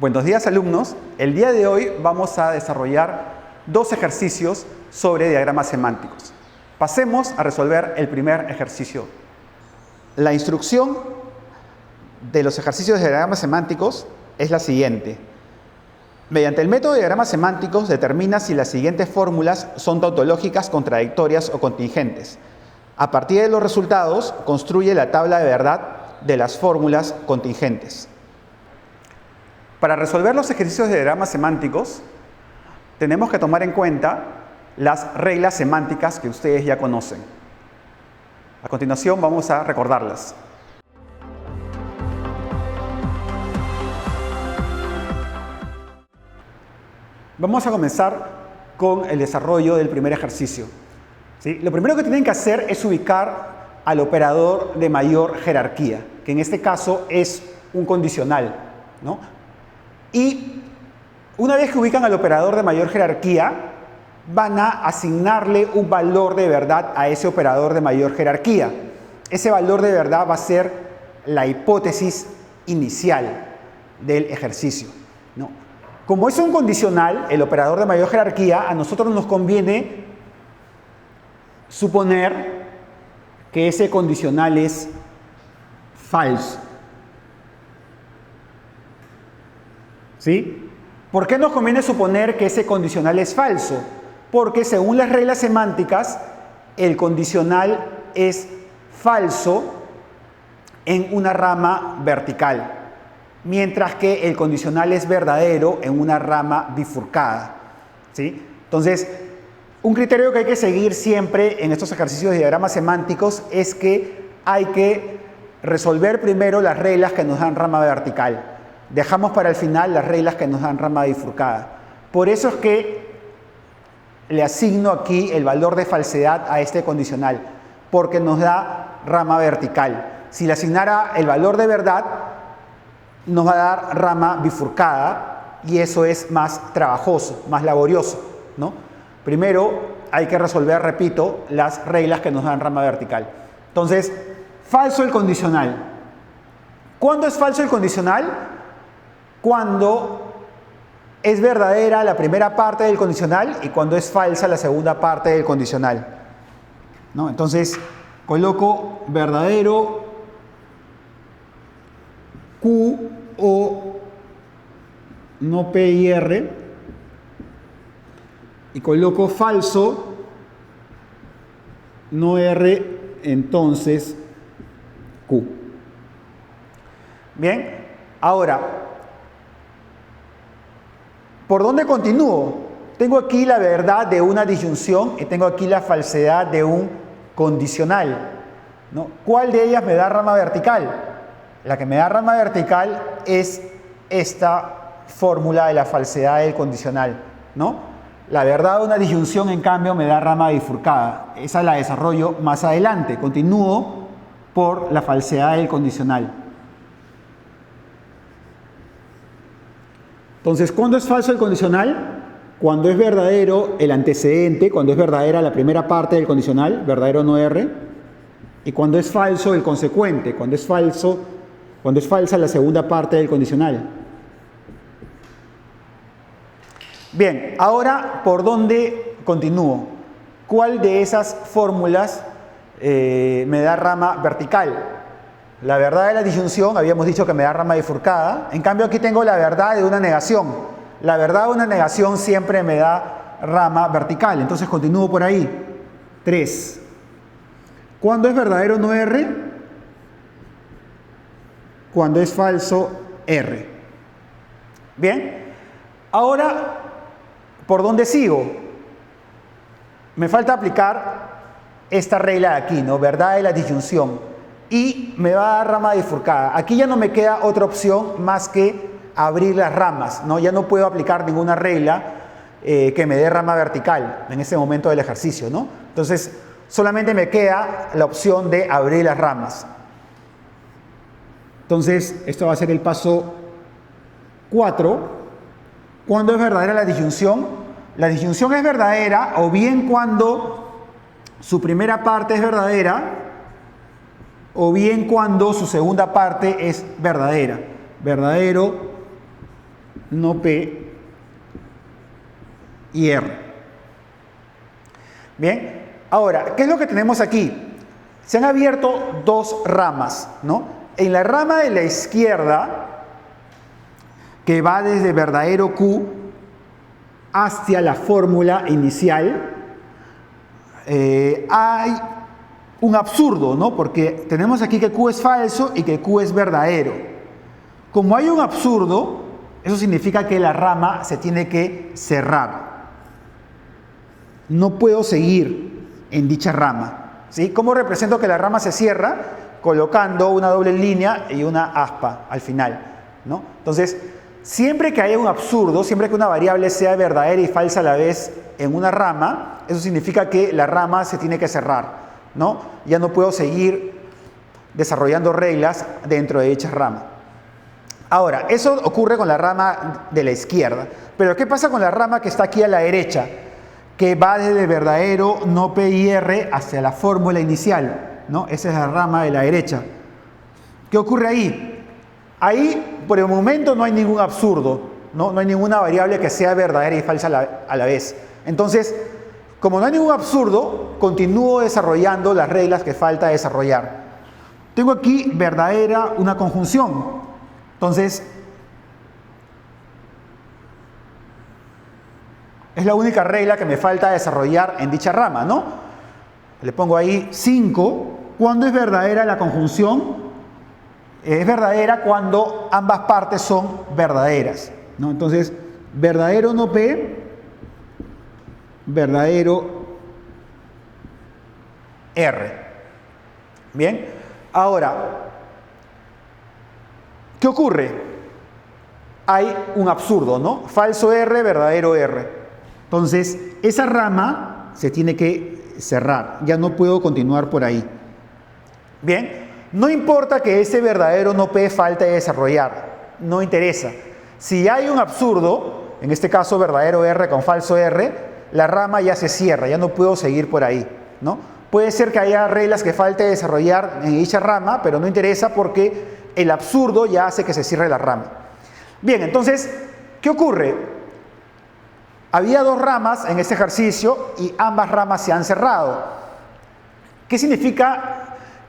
Buenos días, alumnos. El día de hoy vamos a desarrollar dos ejercicios sobre diagramas semánticos. Pasemos a resolver el primer ejercicio. La instrucción de los ejercicios de diagramas semánticos es la siguiente. Mediante el método de diagramas semánticos determina si las siguientes fórmulas son tautológicas, contradictorias o contingentes. A partir de los resultados, construye la tabla de verdad de las fórmulas contingentes. Para resolver los ejercicios de diagramas semánticos, tenemos que tomar en cuenta las reglas semánticas que ustedes ya conocen. A continuación vamos a recordarlas. Vamos a comenzar con el desarrollo del primer ejercicio. ¿Sí? Lo primero que tienen que hacer es ubicar al operador de mayor jerarquía, que en este caso es un condicional, ¿no? Y una vez que ubican al operador de mayor jerarquía, van a asignarle un valor de verdad a ese operador de mayor jerarquía. Ese valor de verdad va a ser la hipótesis inicial del ejercicio, ¿no? Como es un condicional, el operador de mayor jerarquía, a nosotros nos conviene suponer que ese condicional es falso. ¿Sí? ¿Por qué nos conviene suponer que ese condicional es falso? Porque según las reglas semánticas, el condicional es falso en una rama vertical, mientras que el condicional es verdadero en una rama bifurcada. ¿Sí? Entonces, un criterio que hay que seguir siempre en estos ejercicios de diagramas semánticos es que hay que resolver primero las reglas que nos dan rama vertical. Dejamos para el final las reglas que nos dan rama bifurcada. Por eso es que le asigno aquí el valor de falsedad a este condicional, porque nos da rama vertical. Si le asignara el valor de verdad, nos va a dar rama bifurcada y eso es más trabajoso, más laborioso, ¿no? Primero hay que resolver, repito, las reglas que nos dan rama vertical. Entonces, falso el condicional. ¿Cuándo es falso el condicional? Cuando es verdadera la primera parte del condicional y cuando es falsa la segunda parte del condicional, ¿no? Entonces, coloco verdadero Q o no P y R y coloco falso no R, entonces Q. Bien, ahora, ¿por dónde continúo? Tengo aquí la verdad de una disyunción y tengo aquí la falsedad de un condicional, ¿no? ¿Cuál de ellas me da rama vertical? La que me da rama vertical es esta fórmula de la falsedad del condicional, ¿no? La verdad de una disyunción, en cambio, me da rama bifurcada. Esa la desarrollo más adelante. Continúo por la falsedad del condicional. Entonces, ¿cuándo es falso el condicional? Cuando es verdadero el antecedente, cuando es verdadera la primera parte del condicional, verdadero no R, y cuando es falso el consecuente, cuando es falsa la segunda parte del condicional. Bien, ahora, ¿por dónde continúo? ¿Cuál de esas fórmulas me da rama vertical? La verdad de la disyunción, habíamos dicho que me da rama bifurcada. En cambio, aquí tengo la verdad de una negación. La verdad de una negación siempre me da rama vertical. Entonces, continúo por ahí. 3. ¿Cuándo es verdadero no R? Cuando es falso R. Bien. Ahora, ¿por dónde sigo? Me falta aplicar esta regla de aquí, ¿no? Verdad de la disyunción. Y me va a dar rama bifurcada. Aquí ya no me queda otra opción más que abrir las ramas, ¿no? Ya no puedo aplicar ninguna regla que me dé rama vertical en ese momento del ejercicio, ¿no? Entonces, solamente me queda la opción de abrir las ramas. Entonces, esto va a ser el paso 4. ¿Cuándo es verdadera la disyunción? La disyunción es verdadera o bien cuando su primera parte es verdadera o bien cuando su segunda parte es verdadera. Verdadero no P y R. Bien, ahora, ¿qué es lo que tenemos aquí? Se han abierto dos ramas, ¿no? En la rama de la izquierda, que va desde verdadero Q hacia la fórmula inicial, hay un absurdo, ¿no? Porque tenemos aquí que Q es falso y que Q es verdadero. Como hay un absurdo, eso significa que la rama se tiene que cerrar. No puedo seguir en dicha rama, ¿sí? ¿Cómo represento que la rama se cierra? Colocando una doble línea y una aspa al final, ¿no? Entonces, siempre que haya un absurdo, siempre que una variable sea verdadera y falsa a la vez en una rama, eso significa que la rama se tiene que cerrar, ¿no? Ya no puedo seguir desarrollando reglas dentro de dicha rama. Ahora, eso ocurre con la rama de la izquierda, pero ¿qué pasa con la rama que está aquí a la derecha? Que va desde verdadero, no P y R hacia la fórmula inicial, ¿no? Esa es la rama de la derecha. ¿Qué ocurre ahí? Ahí, por el momento, no hay ningún absurdo, ¿no? No hay ninguna variable que sea verdadera y falsa a la vez. Entonces, como no hay ningún absurdo, continúo desarrollando las reglas que falta desarrollar. Tengo aquí verdadera una conjunción. Entonces, es la única regla que me falta desarrollar en dicha rama, ¿no? Le pongo ahí 5. ¿Cuándo es verdadera la conjunción? Es verdadera cuando ambas partes son verdaderas, ¿no? Entonces, verdadero no P, verdadero R. Bien, ahora, ¿qué ocurre? Hay un absurdo, ¿no? Falso R, verdadero R. Entonces, esa rama se tiene que cerrar, ya no puedo continuar por ahí. Bien, no importa que ese verdadero no P falte desarrollar, no interesa. Si hay un absurdo, en este caso verdadero R con falso R, la rama ya se cierra, ya no puedo seguir por ahí, ¿no? Puede ser que haya reglas que falte desarrollar en dicha rama, pero no interesa porque el absurdo ya hace que se cierre la rama. Bien, entonces, ¿qué ocurre? Había dos ramas en este ejercicio y ambas ramas se han cerrado. ¿Qué significa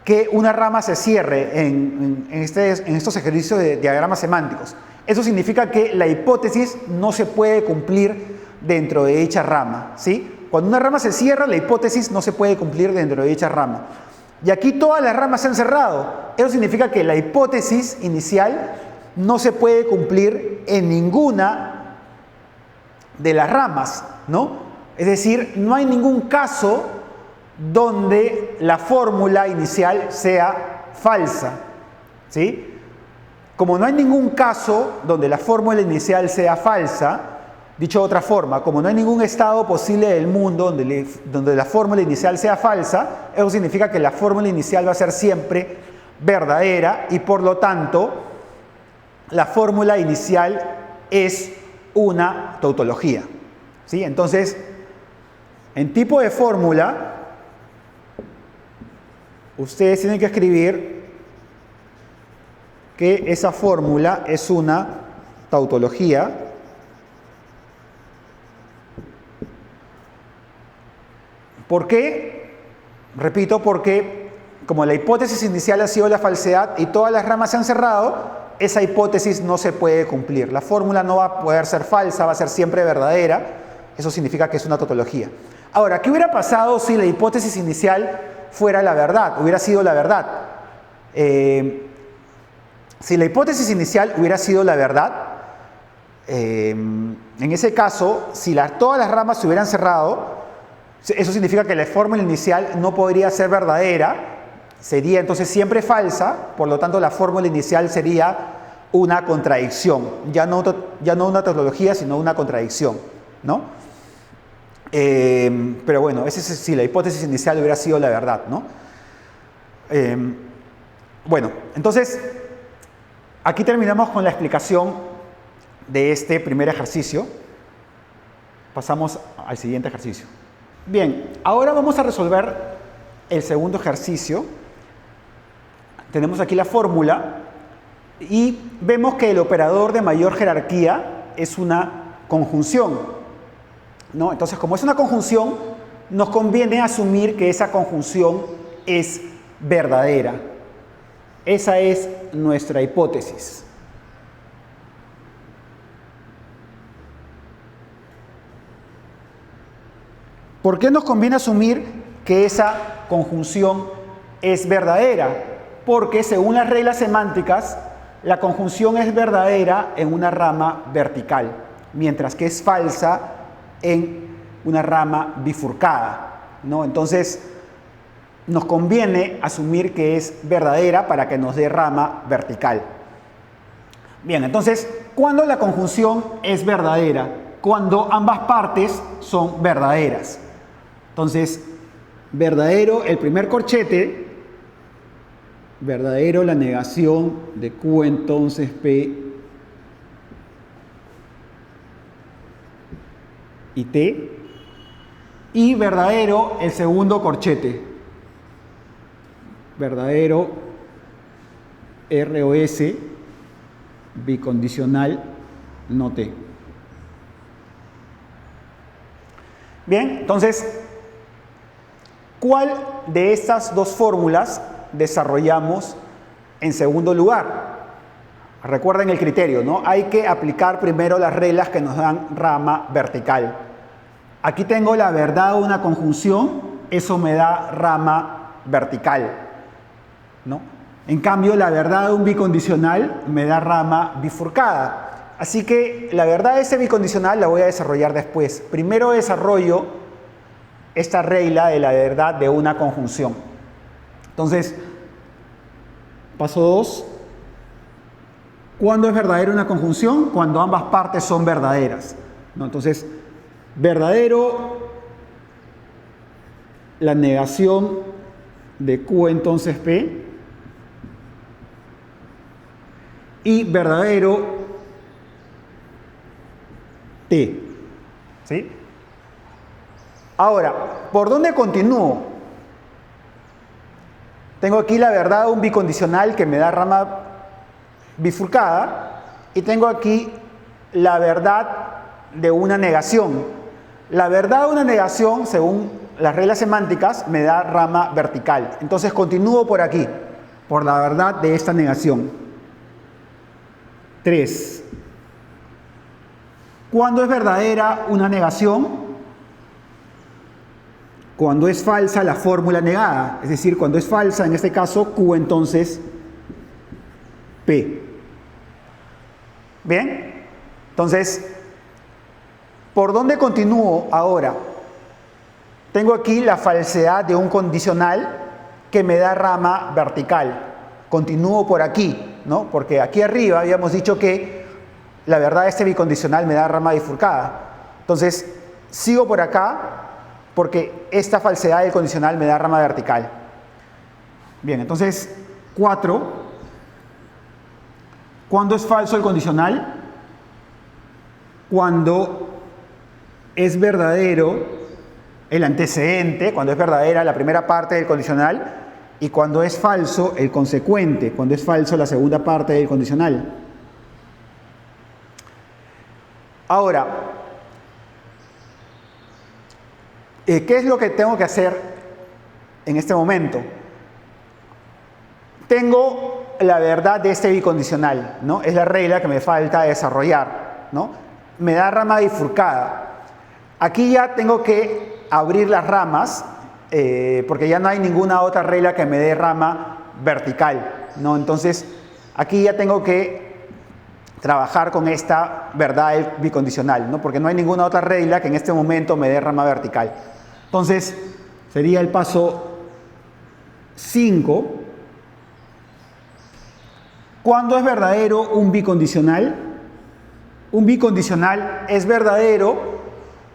que una rama se cierre en estos ejercicios de diagramas semánticos? Eso significa que la hipótesis no se puede cumplir dentro de dicha rama, ¿sí? Cuando una rama se cierra, la hipótesis no se puede cumplir dentro de dicha rama. Y aquí todas las ramas se han cerrado. Eso significa que la hipótesis inicial no se puede cumplir en ninguna de las ramas, ¿no? Es decir, no hay ningún caso donde la fórmula inicial sea falsa, ¿sí? Como no hay ningún caso donde la fórmula inicial sea falsa, dicho de otra forma, como no hay ningún estado posible del mundo donde la fórmula inicial sea falsa, eso significa que la fórmula inicial va a ser siempre verdadera y por lo tanto la fórmula inicial es una tautología, ¿sí? Entonces, en tipo de fórmula, ustedes tienen que escribir que esa fórmula es una tautología ¿por qué? Repito, porque como la hipótesis inicial ha sido la falsedad y todas las ramas se han cerrado, esa hipótesis no se puede cumplir. La fórmula no va a poder ser falsa, va a ser siempre verdadera. Eso significa que es una tautología. Ahora, ¿qué hubiera pasado si la hipótesis inicial fuera la verdad? Hubiera sido la verdad. Si la hipótesis inicial hubiera sido la verdad, en ese caso, si todas las ramas se hubieran cerrado, eso significa que la fórmula inicial no podría ser verdadera, sería entonces siempre falsa, por lo tanto la fórmula inicial sería una contradicción, ya no una tautología, sino una contradicción, ¿no? Pero bueno, ese es si la hipótesis inicial hubiera sido la verdad, ¿no? Bueno, entonces aquí terminamos con la explicación de este primer ejercicio. Pasamos al siguiente ejercicio. Bien, ahora vamos a resolver el segundo ejercicio. Tenemos aquí la fórmula y vemos que el operador de mayor jerarquía es una conjunción, ¿no? Entonces, como es una conjunción, nos conviene asumir que esa conjunción es verdadera. Esa es nuestra hipótesis. ¿Por qué nos conviene asumir que esa conjunción es verdadera? Porque según las reglas semánticas, la conjunción es verdadera en una rama vertical, mientras que es falsa en una rama bifurcada, ¿no? Entonces, nos conviene asumir que es verdadera para que nos dé rama vertical. Bien, entonces, ¿cuándo la conjunción es verdadera? Cuando ambas partes son verdaderas. Entonces, verdadero el primer corchete, verdadero la negación de Q entonces P y T, y verdadero el segundo corchete, verdadero R o S bicondicional no T. Bien, entonces, ¿cuál de estas dos fórmulas desarrollamos en segundo lugar? Recuerden el criterio, ¿no? Hay que aplicar primero las reglas que nos dan rama vertical. Aquí tengo la verdad de una conjunción, eso me da rama vertical, ¿no? En cambio, la verdad de un bicondicional me da rama bifurcada. Así que la verdad de ese bicondicional la voy a desarrollar después. Primero desarrollo esta regla de la verdad de una conjunción. Entonces, paso 2. ¿Cuándo es verdadera una conjunción? Cuando ambas partes son verdaderas, ¿no? Entonces, verdadero la negación de Q entonces P y verdadero T, ¿sí? Ahora, ¿por dónde continúo? Tengo aquí la verdad de un bicondicional que me da rama bifurcada y tengo aquí la verdad de una negación. La verdad de una negación, según las reglas semánticas, me da rama vertical. Entonces continúo por aquí, por la verdad de esta negación. 3. ¿Cuándo es verdadera una negación? Cuando es falsa la fórmula negada, es decir, cuando es falsa, en este caso, Q entonces P. ¿Bien? Entonces, ¿por dónde continúo ahora? Tengo aquí la falsedad de un condicional que me da rama vertical. Continúo por aquí, ¿no? Porque aquí arriba habíamos dicho que la verdad de este bicondicional me da rama bifurcada. Entonces, sigo por acá porque esta falsedad del condicional me da rama vertical. Bien, entonces, 4. ¿Cuándo es falso el condicional? Cuando es verdadero el antecedente, cuando es verdadera la primera parte del condicional, y cuando es falso el consecuente, cuando es falso la segunda parte del condicional. Ahora, ¿qué es lo que tengo que hacer en este momento? Tengo la verdad de este bicondicional, ¿no? Es la regla que me falta desarrollar, ¿no? Me da rama bifurcada. Aquí ya tengo que abrir las ramas, porque ya no hay ninguna otra regla que me dé rama vertical, ¿no? Entonces, aquí ya tengo que trabajar con esta verdad bicondicional, ¿no? Porque no hay ninguna otra regla que en este momento me dé rama vertical. Entonces, sería el paso 5. ¿Cuándo es verdadero un bicondicional? Un bicondicional es verdadero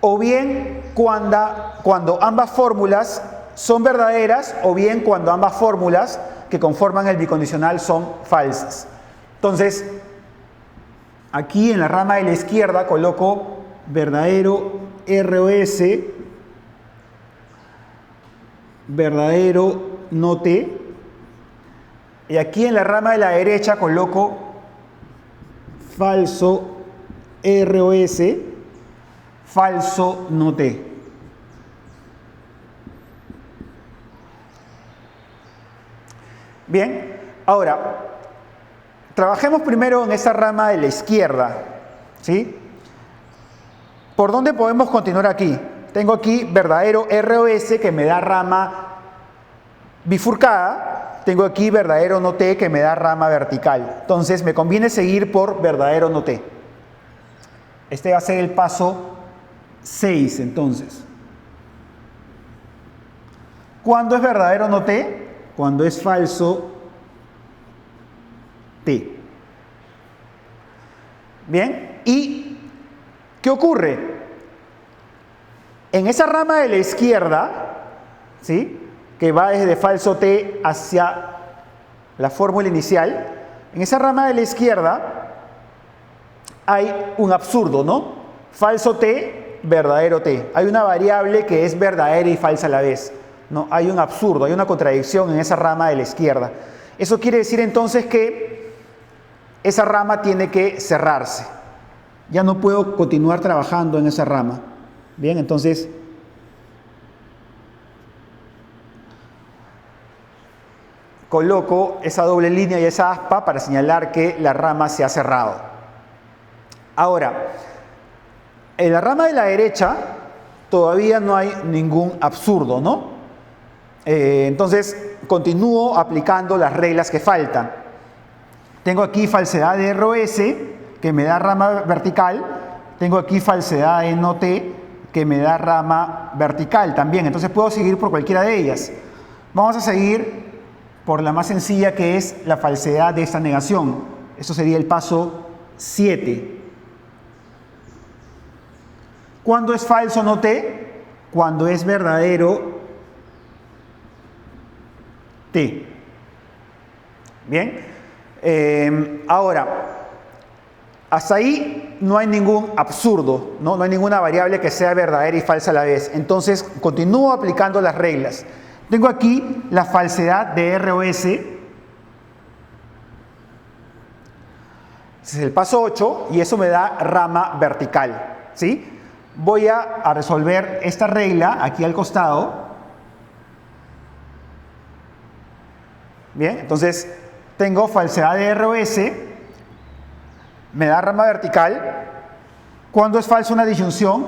o bien cuando ambas fórmulas son verdaderas o bien cuando ambas fórmulas que conforman el bicondicional son falsas. Entonces, aquí en la rama de la izquierda coloco verdadero ROS, verdadero no T, y aquí en la rama de la derecha coloco falso ROS, falso no T. Bien, ahora, trabajemos primero en esa rama de la izquierda, ¿sí? ¿Por dónde podemos continuar aquí? Tengo aquí verdadero ROS que me da rama bifurcada, tengo aquí verdadero no T que me da rama vertical. Entonces me conviene seguir por verdadero no T. Este va a ser el paso 6 entonces. ¿Cuándo es verdadero no T? Cuando es falso T. Bien, ¿y qué ocurre? En esa rama de la izquierda, ¿sí?, que va desde falso T hacia la fórmula inicial, en esa rama de la izquierda hay un absurdo, ¿no? Falso T, verdadero T. Hay una variable que es verdadera y falsa a la vez, ¿no? Hay un absurdo, hay una contradicción en esa rama de la izquierda. Eso quiere decir entonces que esa rama tiene que cerrarse. Ya no puedo continuar trabajando en esa rama. Bien, entonces coloco esa doble línea y esa aspa para señalar que la rama se ha cerrado. Ahora, en la rama de la derecha todavía no hay ningún absurdo, ¿no? Entonces continúo aplicando las reglas que faltan. Tengo aquí falsedad de ROS que me da rama vertical. Tengo aquí falsedad de no T que me da rama vertical también. Entonces puedo seguir por cualquiera de ellas. Vamos a seguir por la más sencilla, que es la falsedad de esta negación. Eso sería el paso 7. ¿Cuándo es falso no T? Cuando es verdadero T. Bien. Ahora, hasta ahí no hay ningún absurdo, ¿no? No hay ninguna variable que sea verdadera y falsa a la vez. Entonces, continúo aplicando las reglas. Tengo aquí la falsedad de ROS. Ese es el paso 8 y eso me da rama vertical, ¿sí? Voy a resolver esta regla aquí al costado. Bien, entonces tengo falsedad de ROS, me da rama vertical. ¿Cuándo es falsa una disyunción?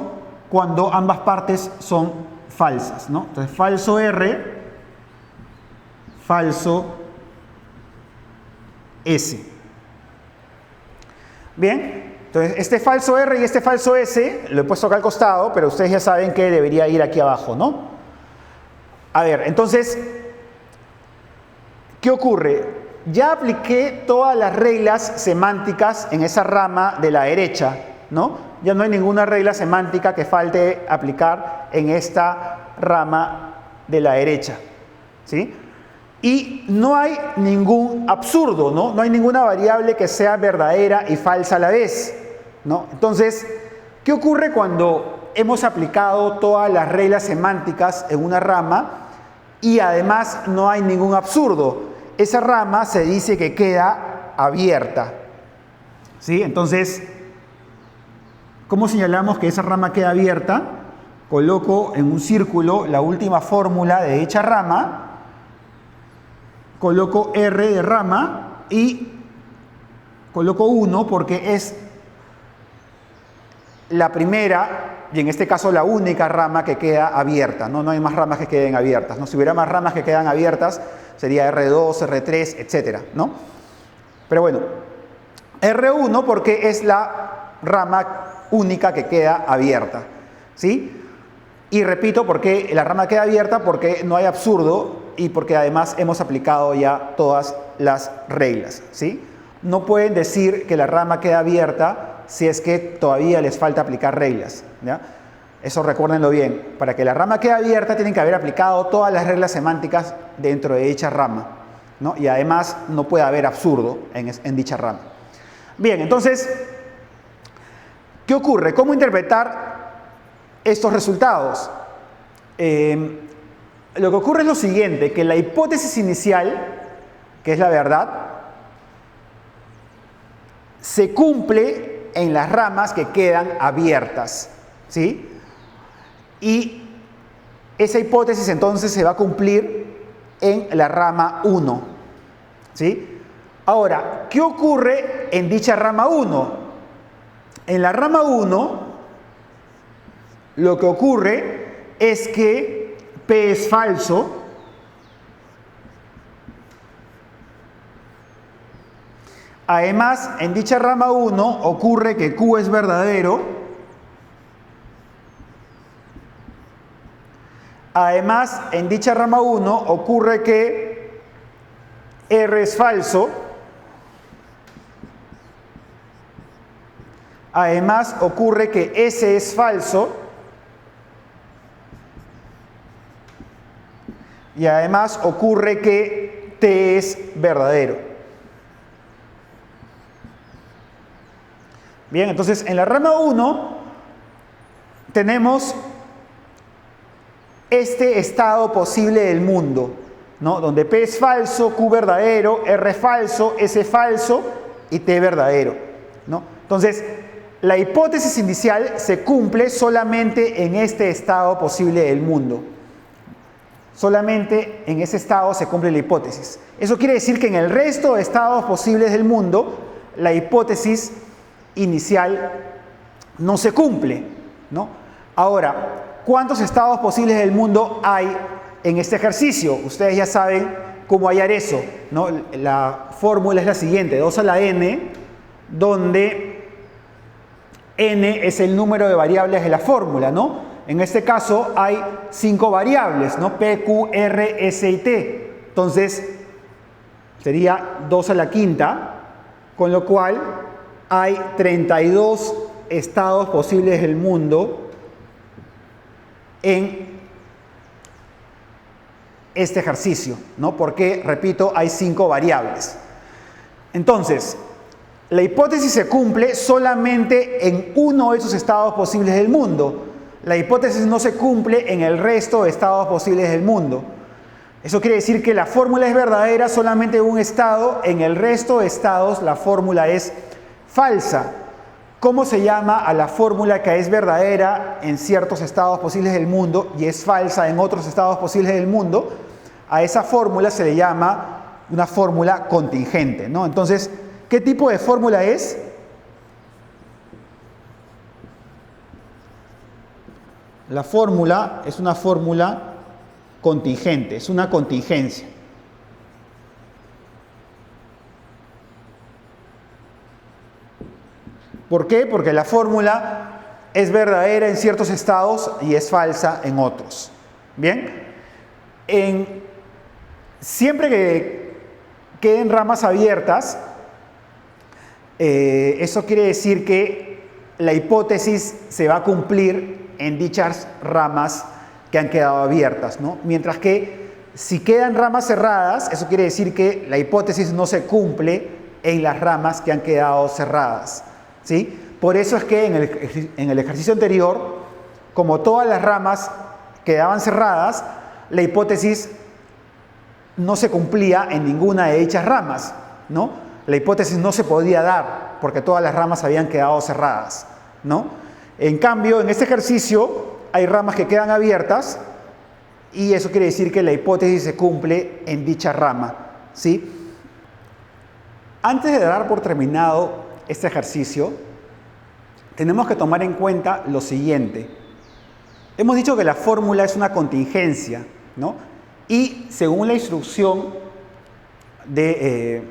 Cuando ambas partes son falsas, ¿no? Entonces, falso R, falso S. Bien, entonces este falso R y este falso S lo he puesto acá al costado, pero ustedes ya saben que debería ir aquí abajo, ¿no? A ver, entonces, ¿qué ocurre? Ya apliqué todas las reglas semánticas en esa rama de la derecha, ¿no? Ya no hay ninguna regla semántica que falte aplicar en esta rama de la derecha, ¿sí? Y no hay ningún absurdo, ¿no? No hay ninguna variable que sea verdadera y falsa a la vez, ¿no? Entonces, ¿qué ocurre cuando hemos aplicado todas las reglas semánticas en una rama y además no hay ningún absurdo? Esa rama se dice que queda abierta, ¿sí? Entonces, ¿cómo señalamos que esa rama queda abierta? Coloco en un círculo la última fórmula de dicha rama, coloco R de rama y coloco 1 porque es la primera y en este caso la única rama que queda abierta, ¿no? No hay más ramas que queden abiertas, ¿no? Si hubiera más ramas que quedan abiertas sería R2, R3, etcétera, ¿no? Pero bueno, R1 porque es la rama única que queda abierta, ¿sí? Y repito, porque la rama queda abierta porque no hay absurdo y porque además hemos aplicado ya todas las reglas, ¿sí? No pueden decir que la rama queda abierta si es que todavía les falta aplicar reglas, ¿ya? Eso recuérdenlo bien. Para que la rama quede abierta tienen que haber aplicado todas las reglas semánticas dentro de dicha rama, ¿no? Y además no puede haber absurdo en dicha rama. Bien, entonces, ¿qué ocurre? ¿Cómo interpretar estos resultados? Lo que ocurre es lo siguiente, que la hipótesis inicial, que es la verdad, se cumple en las ramas que quedan abiertas, ¿sí? Y esa hipótesis entonces se va a cumplir en la rama 1, ¿sí? Ahora, ¿qué ocurre en dicha rama 1? En la rama 1, lo que ocurre es que P es falso. Además, en dicha rama 1 ocurre que Q es verdadero. Además, en dicha rama 1 ocurre que R es falso. Además, ocurre que S es falso. Y además ocurre que T es verdadero. Bien, entonces en la rama 1 tenemos este estado posible del mundo, ¿no? Donde P es falso, Q verdadero, R falso, S falso y T verdadero, ¿no? Entonces, la hipótesis inicial se cumple solamente en este estado posible del mundo. Solamente en ese estado se cumple la hipótesis. Eso quiere decir que en el resto de estados posibles del mundo, la hipótesis inicial no se cumple, ¿no? Ahora, ¿cuántos estados posibles del mundo hay en este ejercicio? Ustedes ya saben cómo hallar eso, ¿no? La fórmula es la siguiente: 2 a la n, donde n es el número de variables de la fórmula, ¿no? En este caso hay 5 variables, ¿no? P, Q, R, S y T. Entonces, sería 2 a la quinta, con lo cual hay 32 estados posibles del mundo en este ejercicio, ¿no? Porque, repito, hay 5 variables. Entonces, la hipótesis se cumple solamente en uno de esos estados posibles del mundo. La hipótesis no se cumple en el resto de estados posibles del mundo. Eso quiere decir que la fórmula es verdadera solamente en un estado, en el resto de estados la fórmula es falsa. ¿Cómo se llama a la fórmula que es verdadera en ciertos estados posibles del mundo y es falsa en otros estados posibles del mundo? A esa fórmula se le llama una fórmula contingente, ¿no? Entonces, ¿qué tipo de fórmula es? La fórmula es una fórmula contingente, es una contingencia. ¿Por qué? Porque la fórmula es verdadera en ciertos estados y es falsa en otros. Bien, siempre que queden ramas abiertas, eso quiere decir que la hipótesis se va a cumplir en dichas ramas que han quedado abiertas, ¿no? Mientras que si quedan ramas cerradas, eso quiere decir que la hipótesis no se cumple en las ramas que han quedado cerradas, ¿sí? Por eso es que en el ejercicio anterior, como todas las ramas quedaban cerradas, la hipótesis no se cumplía en ninguna de dichas ramas, ¿no? La hipótesis no se podía dar porque todas las ramas habían quedado cerradas, ¿no? En cambio, en este ejercicio hay ramas que quedan abiertas y eso quiere decir que la hipótesis se cumple en dicha rama, ¿sí? Antes de dar por terminado este ejercicio, tenemos que tomar en cuenta lo siguiente. Hemos dicho que la fórmula es una contingencia, ¿no? Y según la instrucción de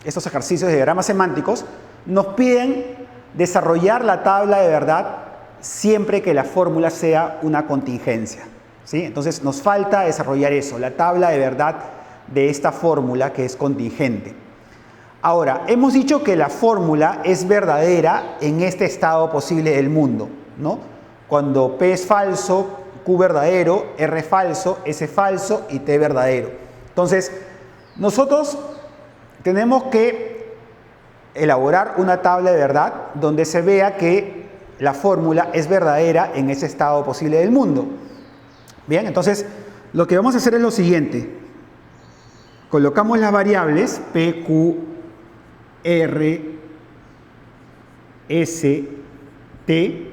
estos ejercicios de diagramas semánticos, nos piden desarrollar la tabla de verdad siempre que la fórmula sea una contingencia, ¿sí? Entonces nos falta desarrollar eso, la tabla de verdad de esta fórmula que es contingente. Ahora, hemos dicho que la fórmula es verdadera en este estado posible del mundo, ¿no? Cuando P es falso, Q verdadero, R falso, S falso y T verdadero. Entonces, nosotros tenemos que elaborar una tabla de verdad donde se vea que la fórmula es verdadera en ese estado posible del mundo. Bien, entonces lo que vamos a hacer es lo siguiente. Colocamos las variables P, Q, R, ST.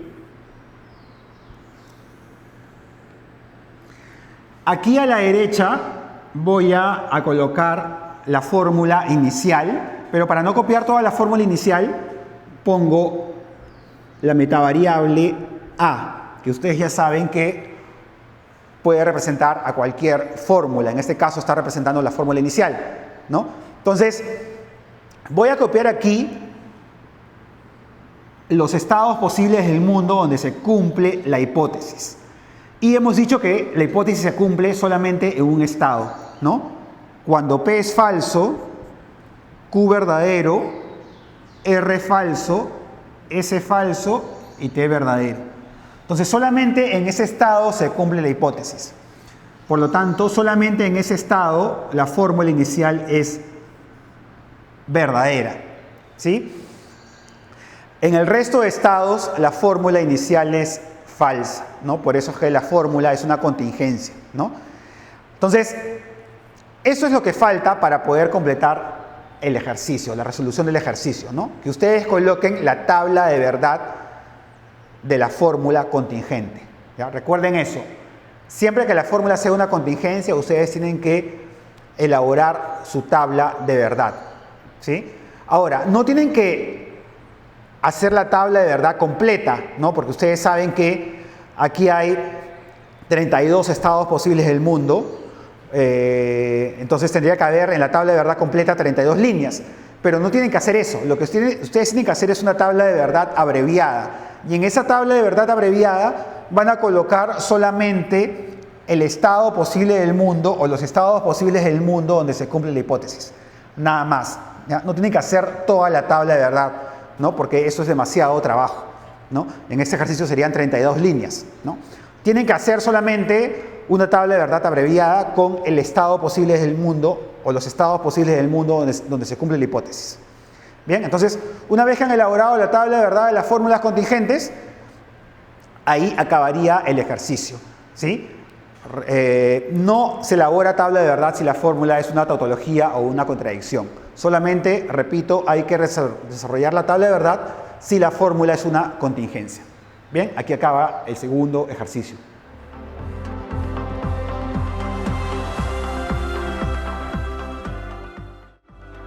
Aquí a la derecha voy a colocar la fórmula inicial, pero para no copiar toda la fórmula inicial, pongo la metavariable A, que ustedes ya saben que puede representar a cualquier fórmula. En este caso está representando la fórmula inicial, ¿no? Entonces, voy a copiar aquí los estados posibles del mundo donde se cumple la hipótesis. Y hemos dicho que la hipótesis se cumple solamente en un estado, ¿no? Cuando P es falso, Q verdadero, R falso, S falso y T verdadero. Entonces, solamente en ese estado se cumple la hipótesis. Por lo tanto, solamente en ese estado la fórmula inicial es verdadera, ¿sí? En el resto de estados la fórmula inicial es falsa, ¿no? Por eso es que la fórmula es una contingencia, ¿no? Entonces, eso es lo que falta para poder completar el ejercicio, la resolución del ejercicio, ¿no? Que ustedes coloquen la tabla de verdad de la fórmula contingente, ¿ya? Recuerden eso. Siempre que la fórmula sea una contingencia, ustedes tienen que elaborar su tabla de verdad, ¿sí? Ahora, no tienen que hacer la tabla de verdad completa, ¿no? Porque ustedes saben que aquí hay 32 estados posibles del mundo, entonces tendría que haber en la tabla de verdad completa 32 líneas, pero no tienen que hacer eso. Lo que ustedes tienen que hacer es una tabla de verdad abreviada, y en esa tabla de verdad abreviada van a colocar solamente el estado posible del mundo o los estados posibles del mundo donde se cumple la hipótesis, nada más, ¿ya? No tienen que hacer toda la tabla de verdad, ¿no? Porque eso es demasiado trabajo, ¿no? En este ejercicio serían 32 líneas, ¿no? Tienen que hacer solamente una tabla de verdad abreviada con el estado posible del mundo o los estados posibles del mundo donde se cumple la hipótesis. Bien, entonces, una vez que han elaborado la tabla de verdad de las fórmulas contingentes, ahí acabaría el ejercicio, ¿sí? No se elabora tabla de verdad si la fórmula es una tautología o una contradicción. Solamente, repito, hay que desarrollar la tabla de verdad si la fórmula es una contingencia. Bien, aquí acaba el segundo ejercicio.